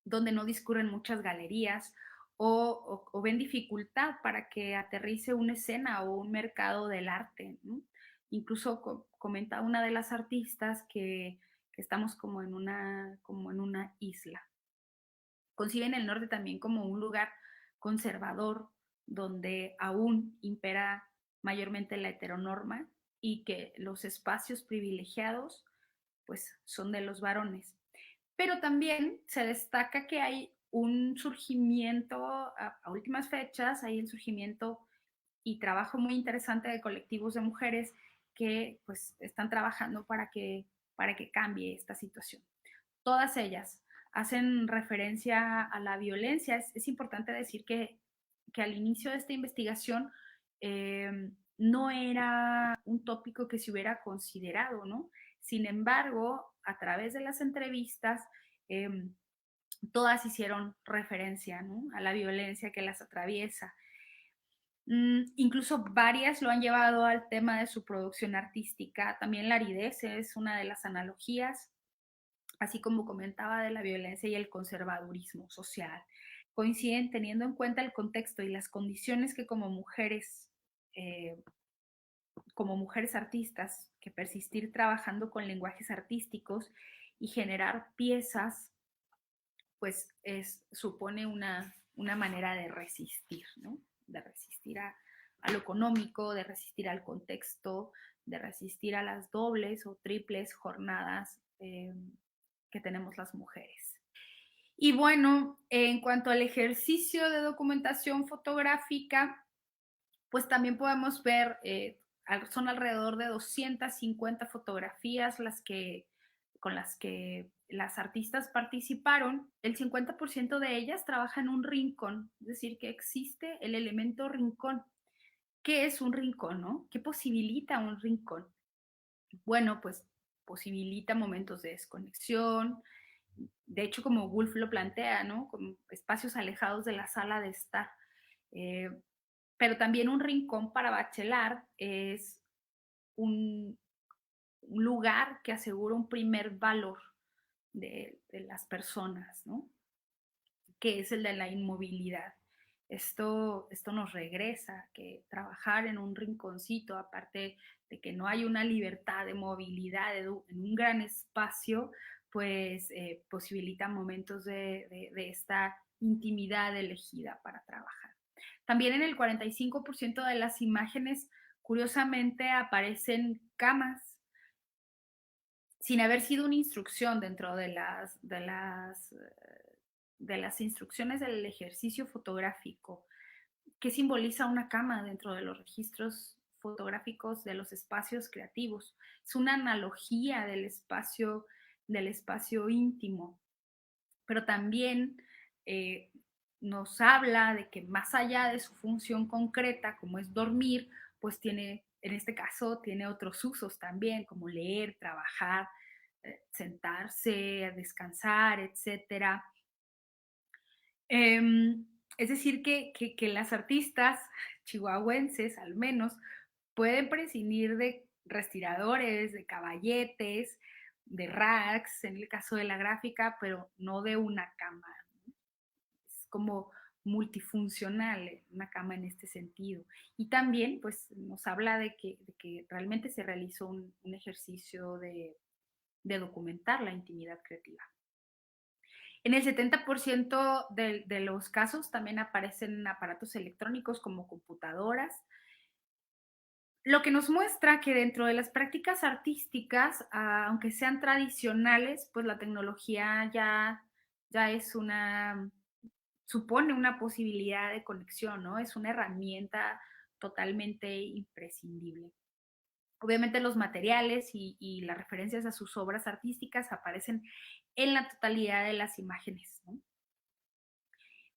donde no discurren muchas galerías, o ven dificultad para que aterrice una escena o un mercado del arte, ¿no? Incluso comenta una de las artistas que estamos como en una isla. Conciben el norte también como un lugar conservador donde aún impera mayormente la heteronorma y que los espacios privilegiados pues son de los varones. Pero también se destaca que hay un surgimiento, a últimas fechas, hay el surgimiento y trabajo muy interesante de colectivos de mujeres que pues están trabajando para que cambie esta situación. Todas ellas hacen referencia a la violencia. Es importante decir que al inicio de esta investigación no era un tópico que se hubiera considerado, ¿no? Sin embargo, a través de las entrevistas, todas hicieron referencia, ¿no?, a la violencia que las atraviesa. Incluso varias lo han llevado al tema de su producción artística. También la aridez es una de las analogías, así como comentaba de la violencia y el conservadurismo social. Coinciden teniendo en cuenta el contexto y las condiciones que como mujeres artistas, que persistir trabajando con lenguajes artísticos y generar piezas, pues supone una manera de resistir, ¿no? De resistir a lo económico, de resistir al contexto, de resistir a las dobles o triples jornadas que tenemos las mujeres. Y bueno, en cuanto al ejercicio de documentación fotográfica, pues también podemos ver, son alrededor de 250 fotografías con las que las artistas participaron. El 50% de ellas trabaja en un rincón, es decir, que existe el elemento rincón. ¿Qué es un rincón, no? ¿Qué posibilita un rincón? Bueno, pues posibilita momentos de desconexión. De hecho, como Woolf lo plantea, ¿no?, como espacios alejados de la sala de estar. Pero también un rincón para Bachelard es un lugar que asegura un primer valor de las personas, ¿no?, que es el de la inmovilidad. Esto nos regresa que trabajar en un rinconcito, aparte de que no hay una libertad de movilidad en un gran espacio, pues posibilita momentos de esta intimidad elegida para trabajar. También en el 45% de las imágenes, curiosamente, aparecen camas, sin haber sido una instrucción dentro de las instrucciones del ejercicio fotográfico. ¿Qué simboliza una cama dentro de los registros fotográficos de los espacios creativos? Es una analogía del espacio íntimo, pero también nos habla de que más allá de su función concreta, como es dormir, pues en este caso tiene otros usos también, como leer, trabajar, sentarse, descansar, etcétera. Es decir, que las artistas chihuahuenses, al menos, pueden prescindir de respiradores, de caballetes, de racks, en el caso de la gráfica, pero no de una cama. Es como multifuncional una cama en este sentido. Y también pues nos habla de que realmente se realizó un ejercicio de documentar la intimidad creativa. En el 70% de los casos también aparecen aparatos electrónicos como computadoras, lo que nos muestra que dentro de las prácticas artísticas, aunque sean tradicionales, pues la tecnología ya supone una posibilidad de conexión, ¿no? Es una herramienta totalmente imprescindible. Obviamente los materiales y las referencias a sus obras artísticas aparecen en la totalidad de las imágenes, ¿no?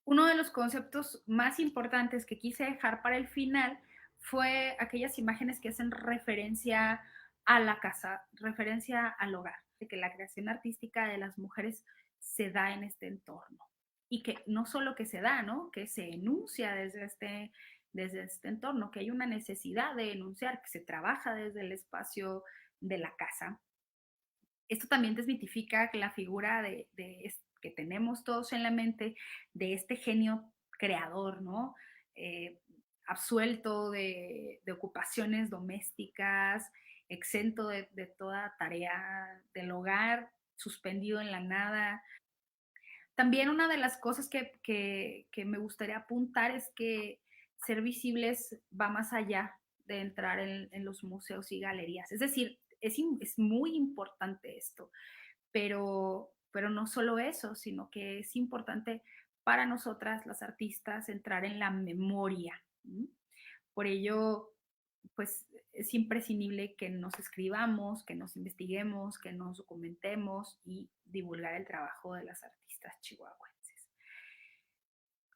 Uno de los conceptos más importantes que quise dejar para el final fue aquellas imágenes que hacen referencia a la casa, referencia al hogar, de que la creación artística de las mujeres se da en este entorno. Y que no solo que se da, ¿no?, que se enuncia desde este entorno, que hay una necesidad de enunciar, que se trabaja desde el espacio de la casa. Esto también desmitifica la figura que tenemos todos en la mente de este genio creador, ¿no? Absuelto de ocupaciones domésticas, exento de toda tarea del hogar, suspendido en la nada. También una de las cosas que me gustaría apuntar es que ser visibles va más allá de entrar en los museos y galerías. Es decir, es muy importante esto, pero no solo eso, sino que es importante para nosotras, las artistas, entrar en la memoria. Por ello, pues es imprescindible que nos escribamos, que nos investiguemos, que nos documentemos y divulgar el trabajo de las artistas chihuahuenses.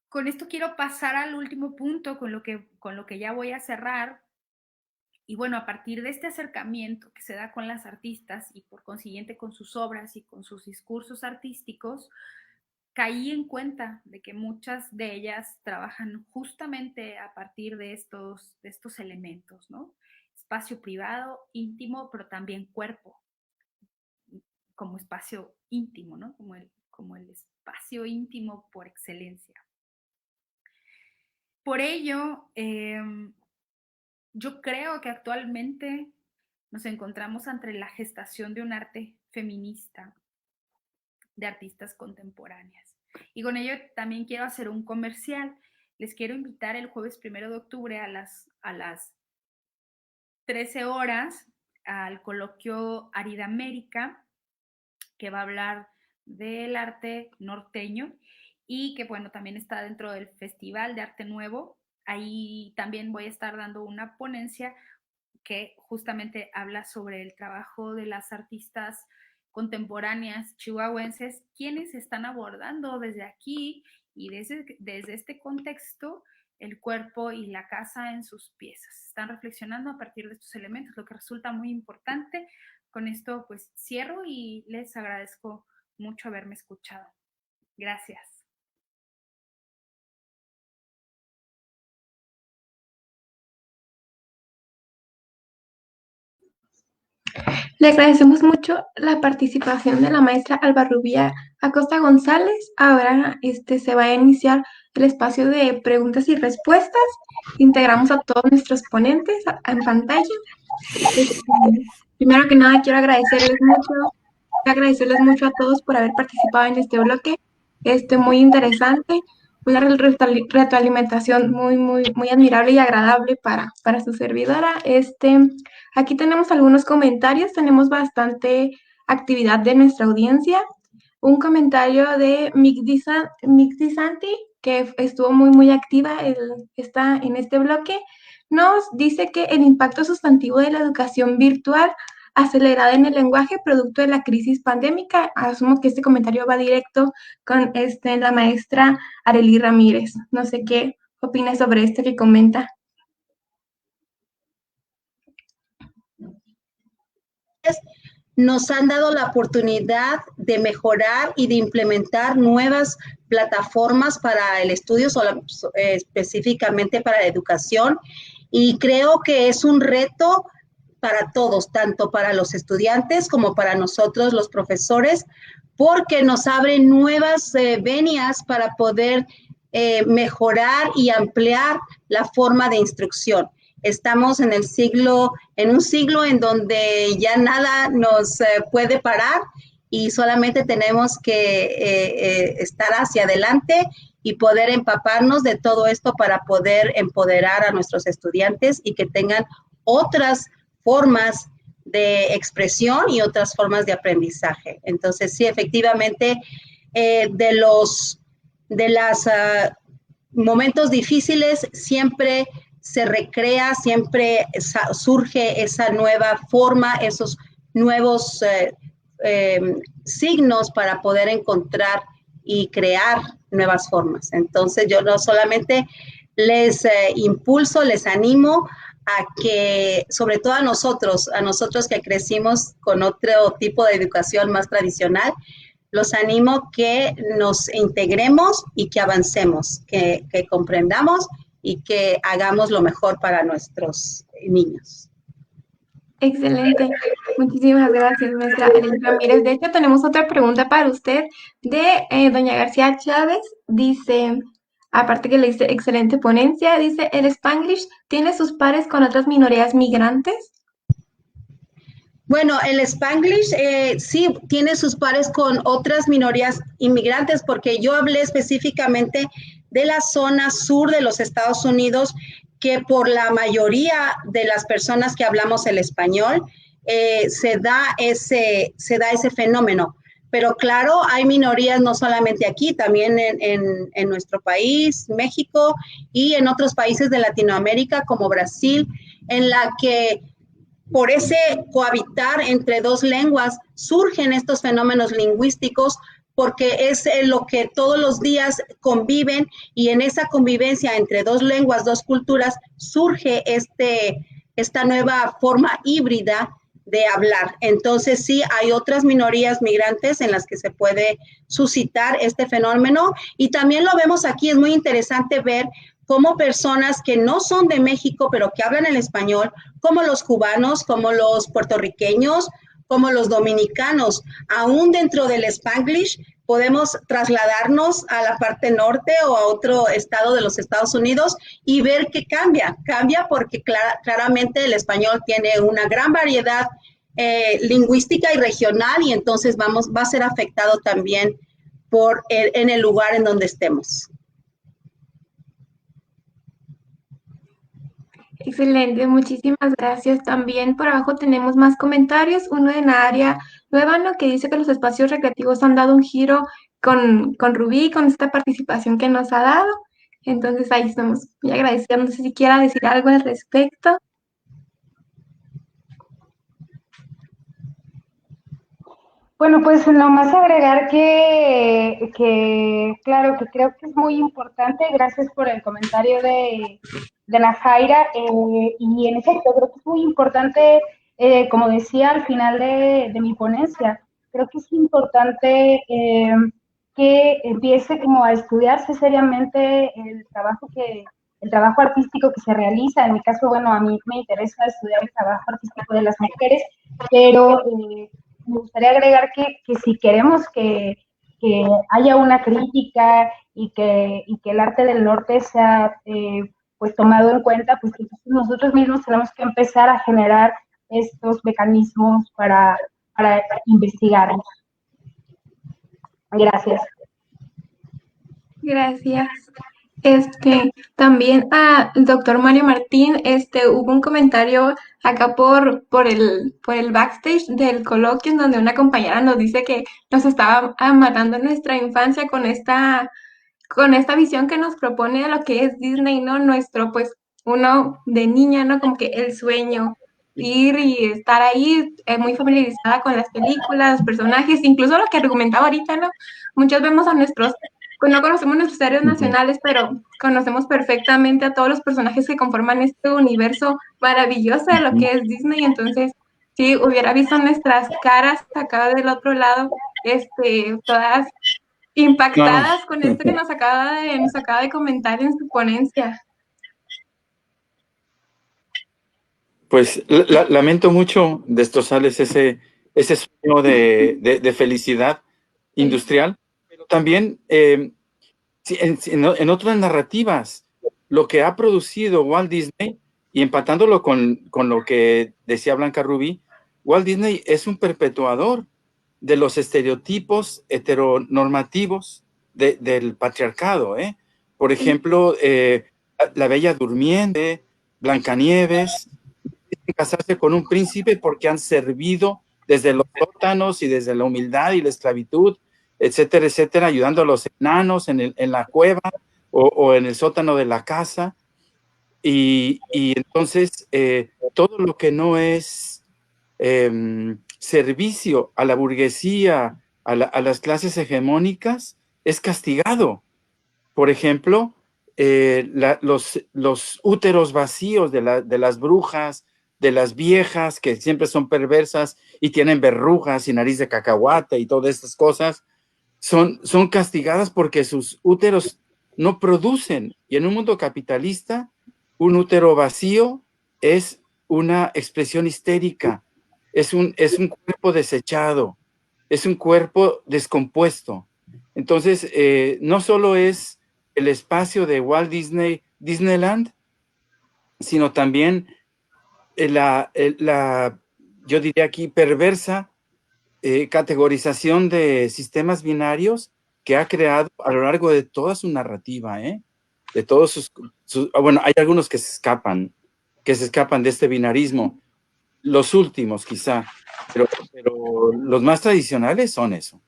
Con esto quiero pasar al último punto, con lo que ya voy a cerrar. Y bueno, a partir de este acercamiento que se da con las artistas y por consiguiente con sus obras y con sus discursos artísticos, caí en cuenta de que muchas de ellas trabajan justamente a partir de estos elementos, ¿no? Espacio privado, íntimo, pero también cuerpo, como espacio íntimo, ¿no? Como el espacio íntimo por excelencia. Por ello, yo creo que actualmente nos encontramos ante la gestación de un arte feminista de artistas contemporáneas. Y con ello también quiero hacer un comercial. Les quiero invitar el jueves 1 de octubre a las 13 horas al coloquio Aridamérica, que va a hablar del arte norteño y que, bueno, también está dentro del Festival de Arte Nuevo. Ahí también voy a estar dando una ponencia que justamente habla sobre el trabajo de las artistas contemporáneas chihuahuenses, quienes están abordando desde aquí y desde este contexto el cuerpo y la casa en sus piezas. Están reflexionando a partir de estos elementos, lo que resulta muy importante. Con esto pues cierro y les agradezco mucho haberme escuchado. Gracias. Le agradecemos mucho la participación de la maestra Alba Rubia Acosta González. Ahora se va a iniciar el espacio de preguntas y respuestas. Integramos a todos nuestros ponentes en pantalla. Primero que nada, quiero agradecerles mucho a todos por haber participado en este bloque. Muy interesante, una retroalimentación muy admirable y agradable para su servidora. Aquí tenemos algunos comentarios, tenemos bastante actividad de nuestra audiencia. Un comentario de Mick Disanti, que estuvo muy activa está en este bloque, nos dice que el impacto sustantivo de la educación virtual acelerada en el lenguaje producto de la crisis pandémica. Asumo que este comentario va directo con la maestra Arely Ramírez. No sé qué opinas sobre esto que comenta. Nos han dado la oportunidad de mejorar y de implementar nuevas plataformas para el estudio, específicamente para la educación, y creo que es un reto para todos, tanto para los estudiantes como para nosotros los profesores, porque nos abren nuevas venias para poder mejorar y ampliar la forma de instrucción. Estamos en un siglo en donde ya nada nos puede parar y solamente tenemos que estar hacia adelante y poder empaparnos de todo esto para poder empoderar a nuestros estudiantes y que tengan otras formas de expresión y otras formas de aprendizaje. Entonces, sí, efectivamente, de los momentos difíciles siempre se recrea, siempre surge esa nueva forma, esos nuevos signos para poder encontrar y crear nuevas formas. Entonces, yo no solamente les impulso, les animo a que, sobre todo a nosotros que crecimos con otro tipo de educación más tradicional, los animo que nos integremos y que avancemos, que comprendamos y que hagamos lo mejor para nuestros niños. Excelente. Muchísimas gracias, maestra Arely Ramírez. De hecho, tenemos otra pregunta para usted de doña García Chávez. Dice, aparte que le dice excelente ponencia, dice, ¿el Spanglish tiene sus pares con otras minorías migrantes? Bueno, el Spanglish sí tiene sus pares con otras minorías inmigrantes, porque yo hablé específicamente de la zona sur de los Estados Unidos, que por la mayoría de las personas que hablamos el español se da ese fenómeno. Pero claro, hay minorías no solamente aquí, también en nuestro país, México, y en otros países de Latinoamérica como Brasil, en la que por ese cohabitar entre dos lenguas surgen estos fenómenos lingüísticos, porque es lo que todos los días conviven, y en esa convivencia entre dos lenguas, dos culturas, surge esta nueva forma híbrida de hablar. Entonces sí, hay otras minorías migrantes en las que se puede suscitar este fenómeno, y también lo vemos aquí. Es muy interesante ver cómo personas que no son de México, pero que hablan el español, como los cubanos, como los puertorriqueños, como los dominicanos, aún dentro del Spanglish, podemos trasladarnos a la parte norte o a otro estado de los Estados Unidos y ver que cambia porque claramente el español tiene una gran variedad lingüística y regional, y entonces va a ser afectado también en el lugar en donde estemos. Excelente, muchísimas gracias. También por abajo tenemos más comentarios. Uno de Nadia Luevano que dice que los espacios recreativos han dado un giro con Rubí, con esta participación que nos ha dado. Entonces ahí estamos muy agradecidos. No sé si quiera decir algo al respecto. Bueno, pues nomás agregar claro, que creo que es muy importante, gracias por el comentario de la Jaira, y en efecto, creo que es muy importante, como decía al final de mi ponencia, creo que es importante que empiece como a estudiarse seriamente el trabajo artístico que se realiza. En mi caso, bueno, a mí me interesa estudiar el trabajo artístico de las mujeres, pero me gustaría agregar que si queremos que haya una crítica y que el arte del norte sea pues tomado en cuenta, pues nosotros mismos tenemos que empezar a generar estos mecanismos para investigar. Gracias. Gracias. También al doctor Mario Martín, hubo un comentario acá por el backstage del coloquio, en donde una compañera nos dice que nos estaba matando nuestra infancia con esta visión que nos propone de lo que es Disney, ¿no? Nuestro, pues, uno de niña, ¿no? Como que el sueño, ir y estar ahí muy familiarizada con las películas, los personajes, incluso lo que argumentaba ahorita, ¿no? Muchos vemos a pues no conocemos nuestros héroes nacionales, pero conocemos perfectamente a todos los personajes que conforman este universo maravilloso de lo que es Disney. Entonces, si hubiera visto nuestras caras acá del otro lado, todas impactadas con esto que nos acaba de comentar en su ponencia. Pues lamento mucho destrozarles ese sueño de felicidad industrial, pero también en otras narrativas, lo que ha producido Walt Disney, y empatándolo con lo que decía Blanca Rubí, Walt Disney es un perpetuador de los estereotipos heteronormativos del patriarcado, ¿eh? Por ejemplo, La Bella Durmiente, Blancanieves, casarse con un príncipe porque han servido desde los sótanos y desde la humildad y la esclavitud, etcétera, etcétera, ayudando a los enanos en la cueva o en el sótano de la casa. Y entonces todo lo que no es servicio a la burguesía, a las clases hegemónicas, es castigado. Por ejemplo, los úteros vacíos de las brujas, de las viejas, que siempre son perversas y tienen verrugas y nariz de cacahuate y todas estas cosas, son castigadas porque sus úteros no producen. Y en un mundo capitalista, un útero vacío es una expresión histérica, es un cuerpo desechado, es un cuerpo descompuesto. Entonces, no solo es el espacio de Walt Disney, Disneyland, sino también yo diría aquí, perversa categorización de sistemas binarios que ha creado a lo largo de toda su narrativa, de todos bueno, hay algunos que se escapan de este binarismo, los últimos quizá, pero los más tradicionales son eso.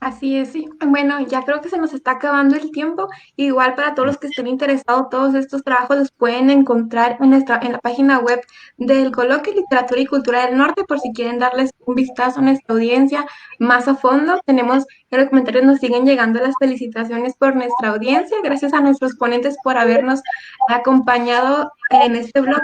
Así es, sí. Bueno, ya creo que se nos está acabando el tiempo. Igual para todos los que estén interesados, todos estos trabajos los pueden encontrar en la página web del Coloquio Literatura y Cultura del Norte, por si quieren darles un vistazo a nuestra audiencia más a fondo. Tenemos, en los comentarios nos siguen llegando las felicitaciones por nuestra audiencia. Gracias a nuestros ponentes por habernos acompañado en este blog.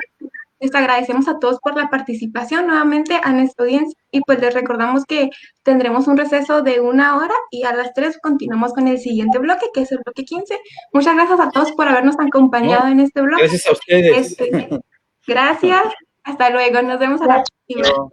Les agradecemos a todos por la participación, nuevamente a nuestra audiencia, y pues les recordamos que tendremos un receso de 1 hora y a las 3 continuamos con el siguiente bloque, que es el bloque 15. Muchas gracias a todos por habernos acompañado en este bloque. Gracias a ustedes. Gracias, hasta luego, nos vemos a la próxima.